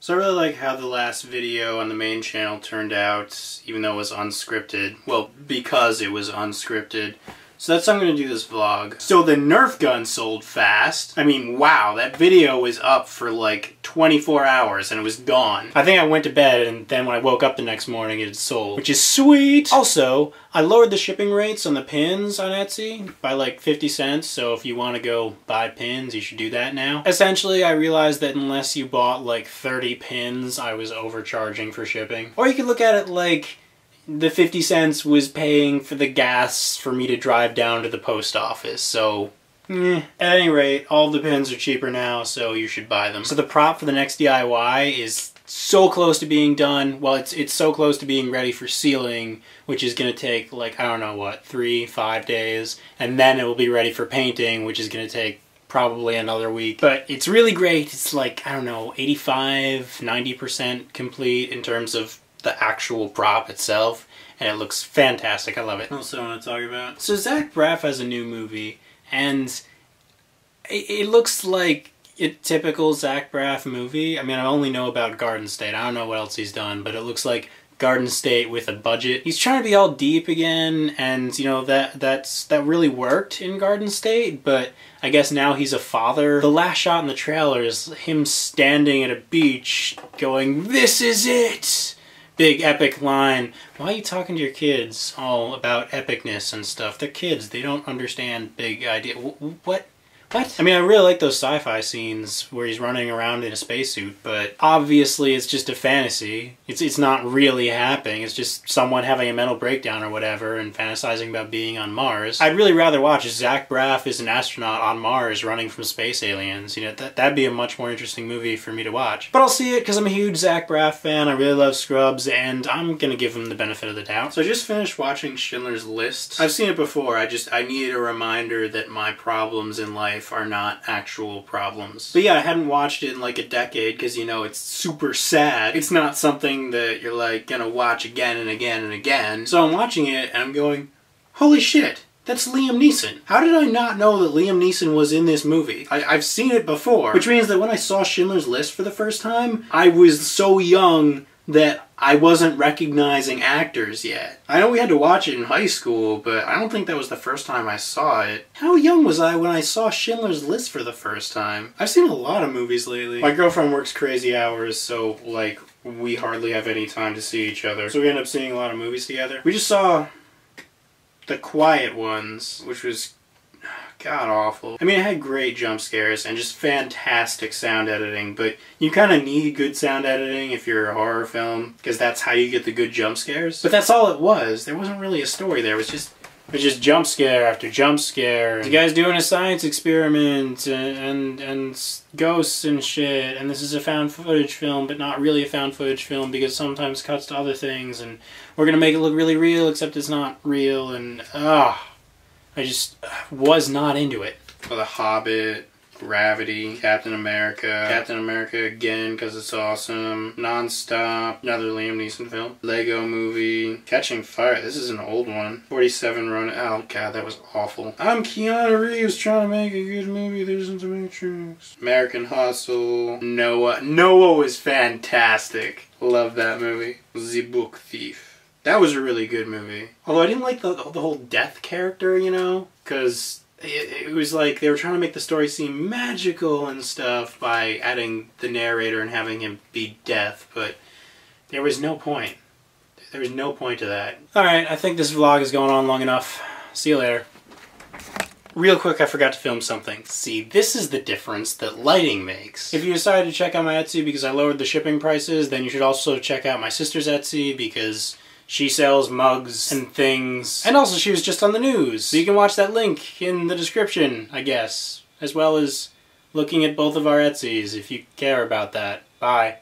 So I really like how the last video on the main channel turned out, even though it was unscripted. Well, because it was unscripted. So that's how I'm going to do this vlog. So the Nerf gun sold fast. I mean, wow, that video was up for like 24 hours and it was gone. I think I went to bed and then when I woke up the next morning it had sold, which is sweet. Also, I lowered the shipping rates on the pins on Etsy by like 50 cents, so if you want to go buy pins, you should do that now. Essentially, I realized that unless you bought like 30 pins, I was overcharging for shipping. Or you could look at it like the 50 cents was paying for the gas for me to drive down to the post office, so at any rate, all the pins are cheaper now, so you should buy them. So the prop for the next DIY is so close to being done. Well, it's so close to being ready for sealing, which is going to take like, I don't know what, 3-5 days, and then it will be ready for painting, which is going to take probably another week. But it's really great. It's like, I don't know, 85-90% complete in terms of the actual prop itself, and it looks fantastic. I love it. Also, I want to talk about, so Zach Braff has a new movie, and it looks like a typical Zach Braff movie. I mean, I only know about Garden State. I don't know what else he's done, but it looks like Garden State with a budget. He's trying to be all deep again, and you know, that really worked in Garden State, but I guess now he's a father. The last shot in the trailer is him standing at a beach going, "This is it!" Big epic line. Why are you talking to your kids all about epicness and stuff? They're kids. They don't understand big idea. What? What? I mean, I really like those sci-fi scenes where he's running around in a spacesuit, but obviously it's just a fantasy. It's not really happening. It's just someone having a mental breakdown or whatever and fantasizing about being on Mars. I'd really rather watch Zach Braff as an astronaut on Mars running from space aliens. You know, that'd be a much more interesting movie for me to watch. But I'll see it because I'm a huge Zach Braff fan. I really love Scrubs, and I'm gonna give him the benefit of the doubt. So I just finished watching Schindler's List. I've seen it before. I needed a reminder that my problems in life are not actual problems. But yeah, I hadn't watched it in like a decade because, you know, it's super sad. It's not something that you're like gonna watch again and again and again. So I'm watching it and I'm going, holy shit, that's Liam Neeson. How did I not know that Liam Neeson was in this movie? I've seen it before, which means that when I saw Schindler's List for the first time, I was so young that I wasn't recognizing actors yet. I know we had to watch it in high school, but I don't think that was the first time I saw it. How young was I when I saw Schindler's List for the first time? I've seen a lot of movies lately. My girlfriend works crazy hours, so like we hardly have any time to see each other. So we end up seeing a lot of movies together. We just saw The Quiet Ones, which was god awful. I mean, it had great jump scares and just fantastic sound editing, but you kind of need good sound editing if you're a horror film, because that's how you get the good jump scares. But that's all it was. There wasn't really a story there. It was just jump scare after jump scare. The guy's doing a science experiment and ghosts and shit, and this is a found footage film, but not really a found footage film because sometimes cuts to other things, and we're gonna make it look really real, except it's not real, and I just was not into it. For The Hobbit, Gravity, Captain America again because it's awesome, Non-Stop, another Liam Neeson film, Lego Movie, Catching Fire, this is an old one, 47 Ronin, oh god, that was awful. I'm Keanu Reeves trying to make a good movie, there's The Matrix, American Hustle, Noah was fantastic, love that movie, The Book Thief. That was a really good movie. Although I didn't like the whole death character, you know? Because it was like they were trying to make the story seem magical and stuff by adding the narrator and having him be death, but there was no point. There was no point to that. Alright, I think this vlog is going on long enough. See you later. Real quick, I forgot to film something. See, this is the difference that lighting makes. If you decided to check out my Etsy because I lowered the shipping prices, then you should also check out my sister's Etsy because she sells mugs and things. And also she was just on the news. So you can watch that link in the description, I guess. As well as looking at both of our Etsys if you care about that. Bye.